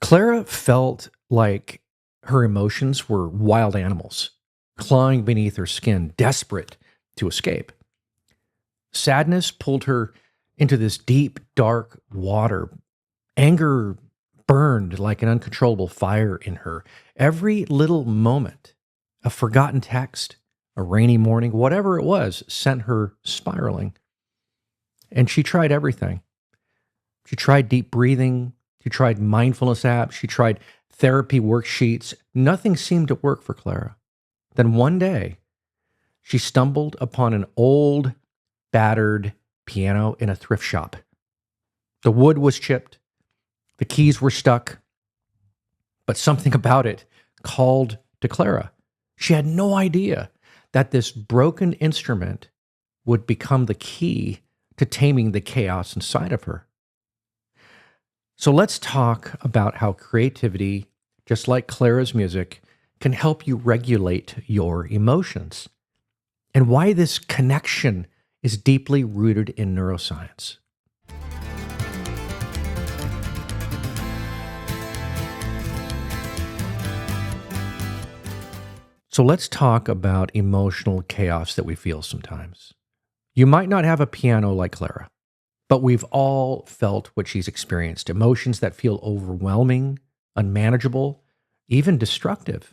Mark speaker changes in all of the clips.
Speaker 1: Clara felt like her emotions were wild animals, clawing beneath her skin, desperate to escape. Sadness pulled her into this deep, dark water. Anger burned like an uncontrollable fire in her. Every little moment, a forgotten text, a rainy morning, whatever it was, sent her spiraling. And she tried everything. She tried deep breathing. She tried mindfulness apps. She tried therapy worksheets. Nothing seemed to work for Clara. Then one day, she stumbled upon an old, battered piano in a thrift shop. The wood was chipped. The keys were stuck. But something about it called to Clara. She had no idea that this broken instrument would become the key to taming the chaos inside of her. So let's talk about how creativity, just like Clara's music, can help you regulate your emotions, and why this connection is deeply rooted in neuroscience. So let's talk about emotional chaos that we feel sometimes. You might not have a piano like Clara, but we've all felt what she's experienced, emotions that feel overwhelming, unmanageable, even destructive.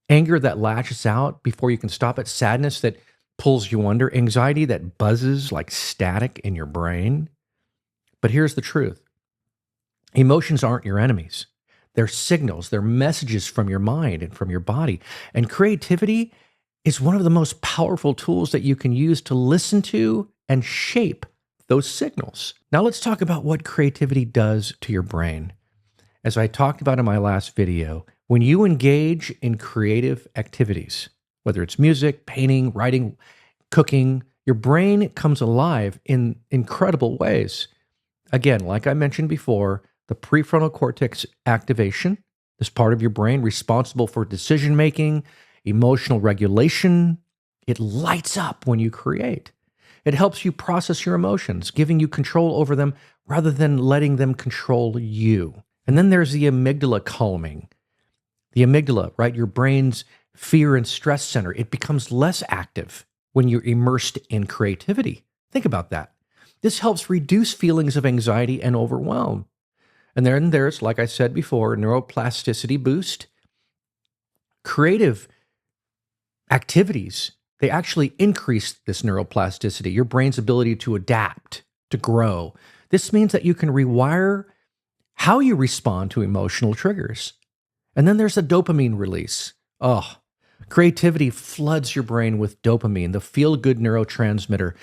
Speaker 1: Anger that lashes out before you can stop it, sadness that pulls you under, anxiety that buzzes like static in your brain. But here's the truth. Emotions aren't your enemies. They're signals, they're messages from your mind and from your body. And creativity is one of the most powerful tools that you can use to listen to and shape those signals. Now let's talk about what creativity does to your brain. As I talked about in my last video, when you engage in creative activities, whether it's music, painting, writing, cooking, your brain comes alive in incredible ways. Again, like I mentioned before, the prefrontal cortex activation, this part of your brain responsible for decision making, emotional regulation, it lights up when you create. It helps you process your emotions, giving you control over them rather than letting them control you. And then there's the amygdala calming. The amygdala, right? Your brain's fear and stress center. It becomes less active when you're immersed in creativity. Think about that. This helps reduce feelings of anxiety and overwhelm. And then there's, like I said before, neuroplasticity boost. Creative activities, they actually increase this neuroplasticity, your brain's ability to adapt, to grow. This means that you can rewire how you respond to emotional triggers. And then there's the dopamine release. Oh, creativity floods your brain with dopamine, the feel-good neurotransmitter,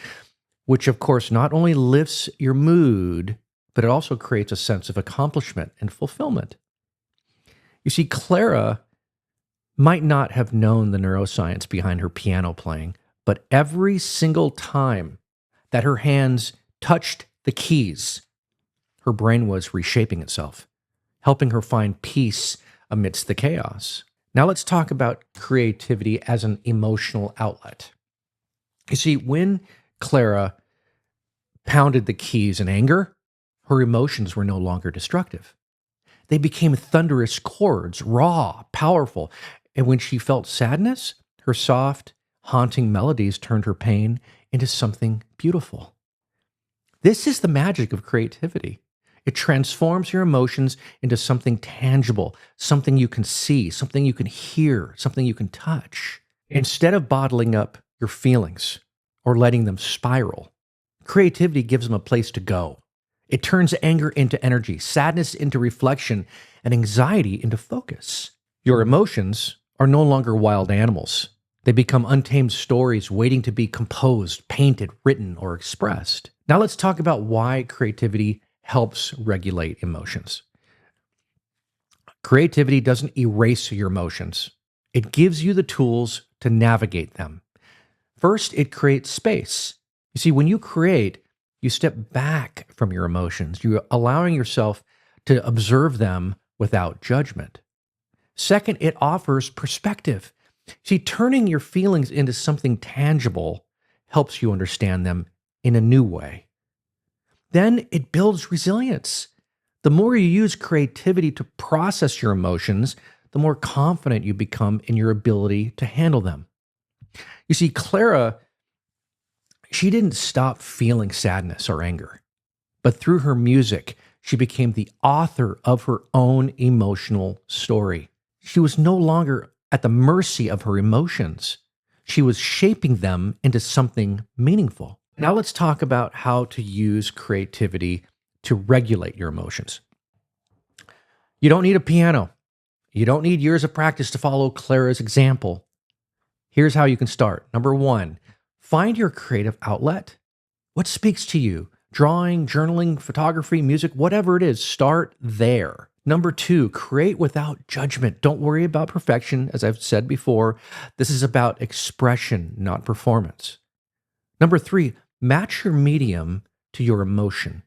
Speaker 1: which of course not only lifts your mood, but it also creates a sense of accomplishment and fulfillment. You see, Clara might not have known the neuroscience behind her piano playing, but every single time that her hands touched the keys, her brain was reshaping itself, helping her find peace amidst the chaos. Now let's talk about creativity as an emotional outlet. You see, when Clara pounded the keys in anger, her emotions were no longer destructive. They became thunderous chords, raw, powerful. And when she felt sadness, her soft, haunting melodies turned her pain into something beautiful. This is the magic of creativity. It transforms your emotions into something tangible, something you can see, something you can hear, something you can touch. Instead of bottling up your feelings or letting them spiral, creativity gives them a place to go. It turns anger into energy, sadness into reflection, and anxiety into focus. Your emotions are no longer wild animals. They become untamed stories waiting to be composed, painted, written, or expressed. Now let's talk about why creativity helps regulate emotions. Creativity doesn't erase your emotions. It gives you the tools to navigate them. First, it creates space. You see, when you create, you step back from your emotions. You're allowing yourself to observe them without judgment. Second, it offers perspective. See, turning your feelings into something tangible helps you understand them in a new way. Then it builds resilience. The more you use creativity to process your emotions, the more confident you become in your ability to handle them. You see, Clara, she didn't stop feeling sadness or anger, but through her music, she became the author of her own emotional story. She was no longer at the mercy of her emotions. She was shaping them into something meaningful. Now let's talk about how to use creativity to regulate your emotions. You don't need a piano. You don't need years of practice to follow Clara's example. Here's how you can start. Number one, find your creative outlet. What speaks to you? Drawing, journaling, photography, music, whatever it is, start there. Number two, create without judgment. Don't worry about perfection. As I've said before, this is about expression, not performance. Number three, match your medium to your emotion.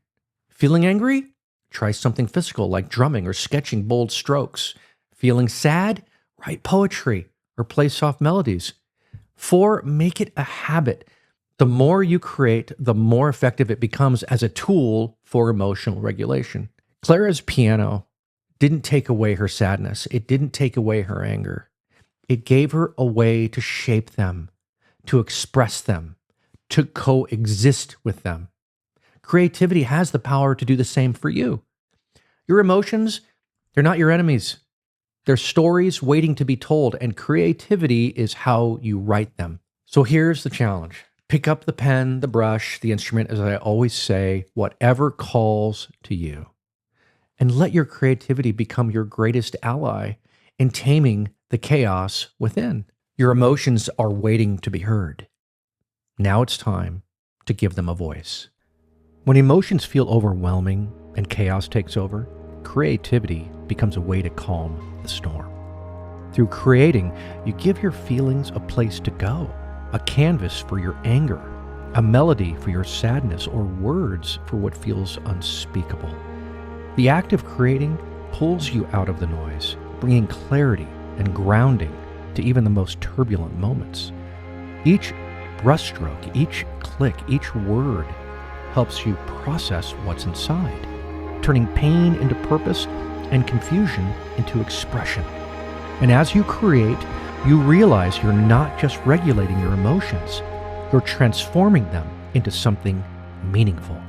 Speaker 1: Feeling angry? Try something physical like drumming or sketching bold strokes. Feeling sad? Write poetry or play soft melodies. Four, make it a habit. The more you create, the more effective it becomes as a tool for emotional regulation. Clara's piano didn't take away her sadness. It didn't take away her anger. It gave her a way to shape them, to express them, to coexist with them. Creativity has the power to do the same for you. Your emotions, they're not your enemies. They're stories waiting to be told, and creativity is how you write them. So here's the challenge. Pick up the pen, the brush, the instrument, as I always say, whatever calls to you. And let your creativity become your greatest ally in taming the chaos within. Your emotions are waiting to be heard. Now it's time to give them a voice. When emotions feel overwhelming and chaos takes over, creativity becomes a way to calm the storm. Through creating, you give your feelings a place to go, a canvas for your anger, a melody for your sadness, or words for what feels unspeakable. The act of creating pulls you out of the noise, bringing clarity and grounding to even the most turbulent moments. Each brushstroke, each click, each word helps you process what's inside, turning pain into purpose and confusion into expression. And as you create, you realize you're not just regulating your emotions, you're transforming them into something meaningful.